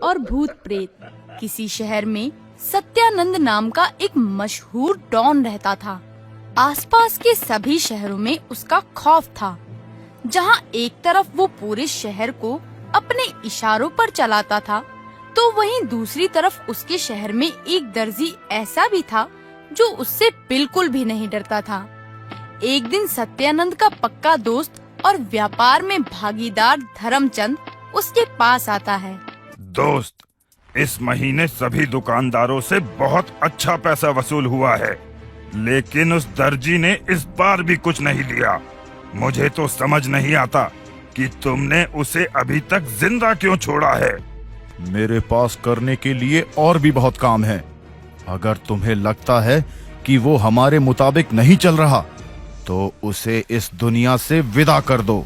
और भूत प्रेत। किसी शहर में सत्यानंद नाम का एक मशहूर डॉन रहता था। आसपास के सभी शहरों में उसका खौफ था। जहाँ एक तरफ वो पूरे शहर को अपने इशारों पर चलाता था, तो वहीं दूसरी तरफ उसके शहर में एक दर्जी ऐसा भी था जो उससे बिल्कुल भी नहीं डरता था। एक दिन सत्यानंद का पक्का दोस्त और व्यापार में भागीदार धर्मचंद उसके पास आता है। दोस्त, इस महीने सभी दुकानदारों से बहुत अच्छा पैसा वसूल हुआ है, लेकिन उस दर्जी ने इस बार भी कुछ नहीं दिया। मुझे तो समझ नहीं आता कि तुमने उसे अभी तक जिंदा क्यों छोड़ा है। मेरे पास करने के लिए और भी बहुत काम है। अगर तुम्हें लगता है कि वो हमारे मुताबिक नहीं चल रहा, तो उसे इस दुनिया से विदा कर दो।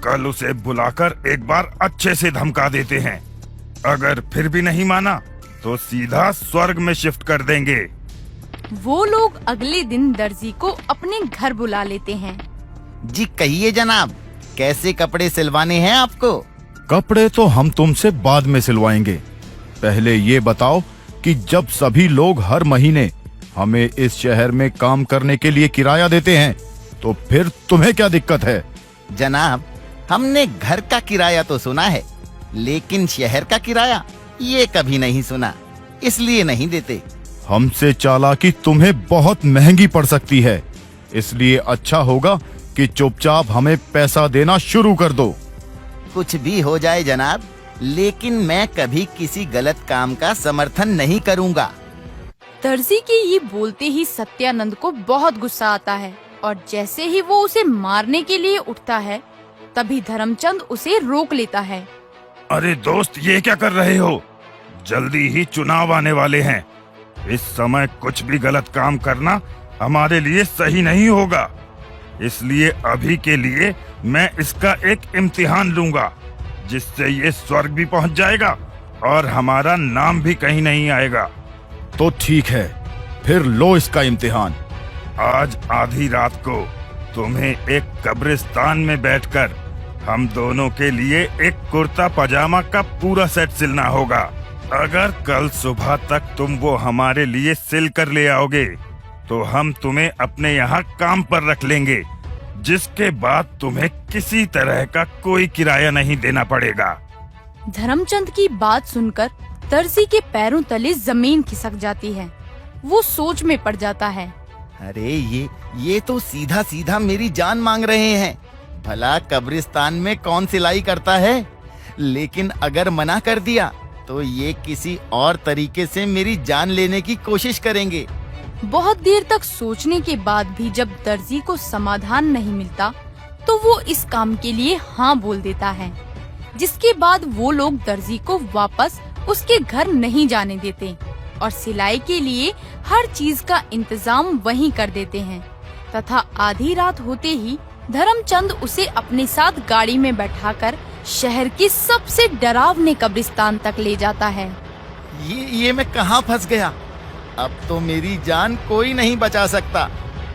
कल उसे बुलाकर एक बार अच्छे से धमका देते हैं। अगर फिर भी नहीं माना तो सीधा स्वर्ग में शिफ्ट कर देंगे। वो लोग अगले दिन दर्जी को अपने घर बुला लेते हैं। जी कहिए जनाब, कैसे कपड़े सिलवाने हैं आपको? कपड़े तो हम तुमसे बाद में सिलवाएंगे। पहले ये बताओ कि जब सभी लोग हर महीने हमें इस शहर में काम करने के लिए किराया देते हैं, तो फिर तुम्हें क्या दिक्कत है? जनाब, हमने घर का किराया तो सुना है, लेकिन शहर का किराया ये कभी नहीं सुना, इसलिए नहीं देते। हमसे चालाकी तुम्हें बहुत महंगी पड़ सकती है, इसलिए अच्छा होगा कि चुपचाप हमें पैसा देना शुरू कर दो। कुछ भी हो जाए जनाब, लेकिन मैं कभी किसी गलत काम का समर्थन नहीं करूंगा। दर्जी के ये बोलते ही सत्यानंद को बहुत गुस्सा आता है और जैसे ही वो उसे मारने के लिए उठता है, तभी धर्मचंद उसे रोक लेता है। अरे दोस्त, ये क्या कर रहे हो? जल्दी ही चुनाव आने वाले हैं। इस समय कुछ भी गलत काम करना हमारे लिए सही नहीं होगा। इसलिए अभी के लिए मैं इसका एक इम्तिहान लूंगा, जिससे ये स्वर्ग भी पहुंच जाएगा और हमारा नाम भी कहीं नहीं आएगा। तो ठीक है, फिर लो इसका इम्तिहान। आज आधी रात को तुम्हें एक कब्रिस्तान में बैठकर हम दोनों के लिए एक कुर्ता पजामा का पूरा सेट सिलना होगा। अगर कल सुबह तक तुम वो हमारे लिए सिल कर ले आओगे, तो हम तुम्हें अपने यहाँ काम पर रख लेंगे, जिसके बाद तुम्हें किसी तरह का कोई किराया नहीं देना पड़ेगा। धर्मचंद की बात सुनकर दर्जी के पैरों तले जमीन खिसक जाती है। वो सोच में पड़ जाता है। अरे ये तो सीधा सीधा मेरी जान मांग रहे हैं। भला कब्रिस्तान में कौन सिलाई करता है? लेकिन अगर मना कर दिया तो ये किसी और तरीके से मेरी जान लेने की कोशिश करेंगे। बहुत देर तक सोचने के बाद भी जब दर्जी को समाधान नहीं मिलता, तो वो इस काम के लिए हाँ बोल देता है। जिसके बाद वो लोग दर्जी को वापस उसके घर नहीं जाने देते और सिलाई के लिए हर चीज का इंतजाम वहीं कर देते हैं तथा आधी रात होते ही धर्मचंद उसे अपने साथ गाड़ी में बैठाकर शहर की सबसे डरावने कब्रिस्तान तक ले जाता है। ये मैं कहाँ फंस गया? अब तो मेरी जान कोई नहीं बचा सकता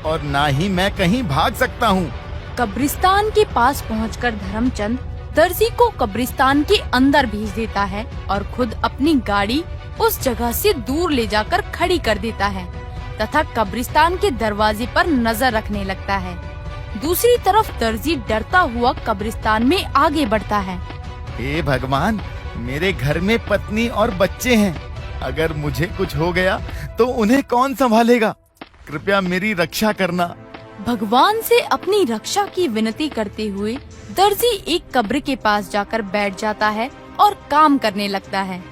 और ना ही मैं कहीं भाग सकता हूँ। कब्रिस्तान के पास पहुंचकर धर्मचंद दर्जी को कब्रिस्तान के अंदर भेज देता है और खुद अपनी गाड़ी उस जगह से दूर ले जाकर खड़ी कर देता है तथा कब्रिस्तान के दरवाजे पर नजर रखने लगता है। दूसरी तरफ दर्जी डरता हुआ कब्रिस्तान में आगे बढ़ता है। हे भगवान, मेरे घर में पत्नी और बच्चे हैं। अगर मुझे कुछ हो गया तो उन्हें कौन संभालेगा? कृपया मेरी रक्षा करना। भगवान से अपनी रक्षा की विनती करते हुए दर्जी एक कब्र के पास जाकर बैठ जाता है और काम करने लगता है।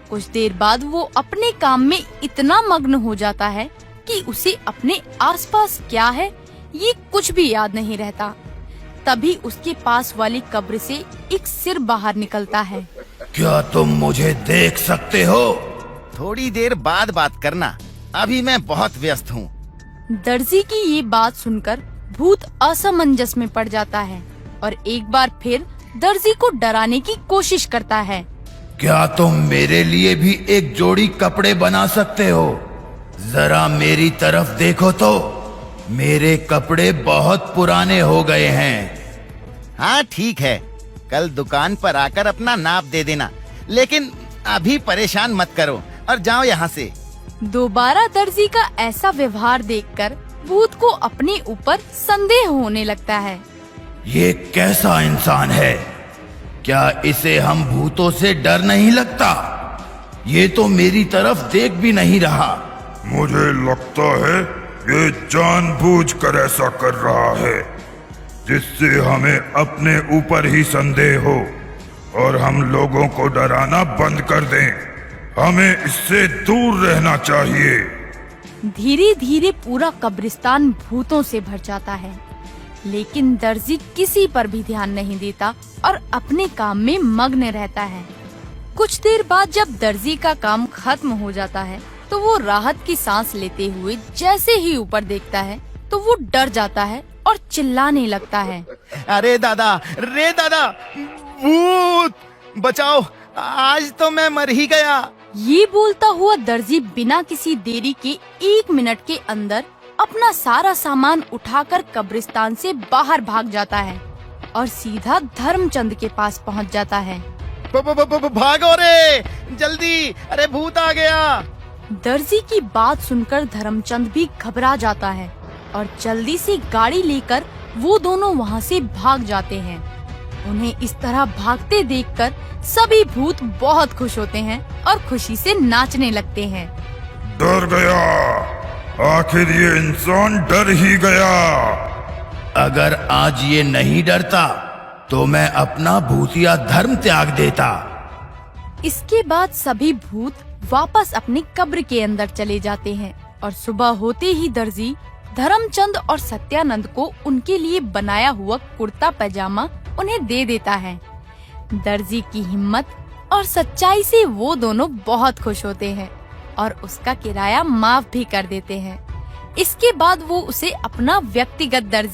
कुछ देर बाद वो अपने काम में इतना मग्न हो जाता है कि उसे अपने आसपास क्या है ये कुछ भी याद नहीं रहता। तभी उसके पास वाली कब्र से एक सिर बाहर निकलता है। क्या तुम मुझे देख सकते हो? थोड़ी देर बाद बात करना, अभी मैं बहुत व्यस्त हूँ। दर्जी की ये बात सुनकर भूत असमंजस में पड़ जाता है और एक बार फिर दर्जी को डराने की कोशिश करता है। क्या तुम मेरे लिए भी एक जोड़ी कपड़े बना सकते हो? जरा मेरी तरफ देखो तो, मेरे कपड़े बहुत पुराने हो गए हैं। हाँ ठीक है, कल दुकान पर आकर अपना नाप दे देना, लेकिन अभी परेशान मत करो और जाओ यहाँ से। दोबारा दर्जी का ऐसा व्यवहार देखकर भूत को अपने ऊपर संदेह होने लगता है। ये कैसा इंसान है? क्या इसे हम भूतों से डर नहीं लगता? ये तो मेरी तरफ देख भी नहीं रहा। मुझे लगता है ये जानबूझकर ऐसा कर रहा है, जिससे हमें अपने ऊपर ही संदेह हो और हम लोगों को डराना बंद कर दें। हमें इससे दूर रहना चाहिए। धीरे धीरे पूरा कब्रिस्तान भूतों से भर जाता है, लेकिन दर्जी किसी पर भी ध्यान नहीं देता और अपने काम में मग्न रहता है। कुछ देर बाद जब दर्जी का काम खत्म हो जाता है तो वो राहत की सांस लेते हुए जैसे ही ऊपर देखता है तो वो डर जाता है और चिल्लाने लगता है। अरे दादा, रे दादा, भूत बचाओ, आज तो मैं मर ही गया। ये बोलता हुआ दर्जी बिना किसी देरी के 1 मिनट के अंदर अपना सारा सामान उठाकर कब्रिस्तान से बाहर भाग जाता है और सीधा धर्मचंद के पास पहुंच जाता है। भागो रे, जल्दी, अरे भूत आ गया। दर्जी की बात सुनकर धर्मचंद भी घबरा जाता है और जल्दी से गाड़ी लेकर वो दोनों वहाँ से भाग जाते हैं। उन्हें इस तरह भागते देखकर सभी भूत बहुत खुश होते हैं और खुशी से नाचने लगते हैं। डर गया, आखिर ये इंसान डर ही गया। अगर आज ये नहीं डरता तो मैं अपना भूतिया धर्म त्याग देता। इसके बाद सभी भूत वापस अपनी कब्र के अंदर चले जाते हैं और सुबह होते ही दर्जी धर्मचंद और सत्यानंद को उनके लिए बनाया हुआ कुर्ता पैजामा उन्हें दे देता है। दर्जी की हिम्मत और सच्चाई से वो दोनों बहुत खुश होते हैं और उसका किराया माफ भी कर देते हैं। इसके बाद वो उसे अपना व्यक्तिगत दर्जी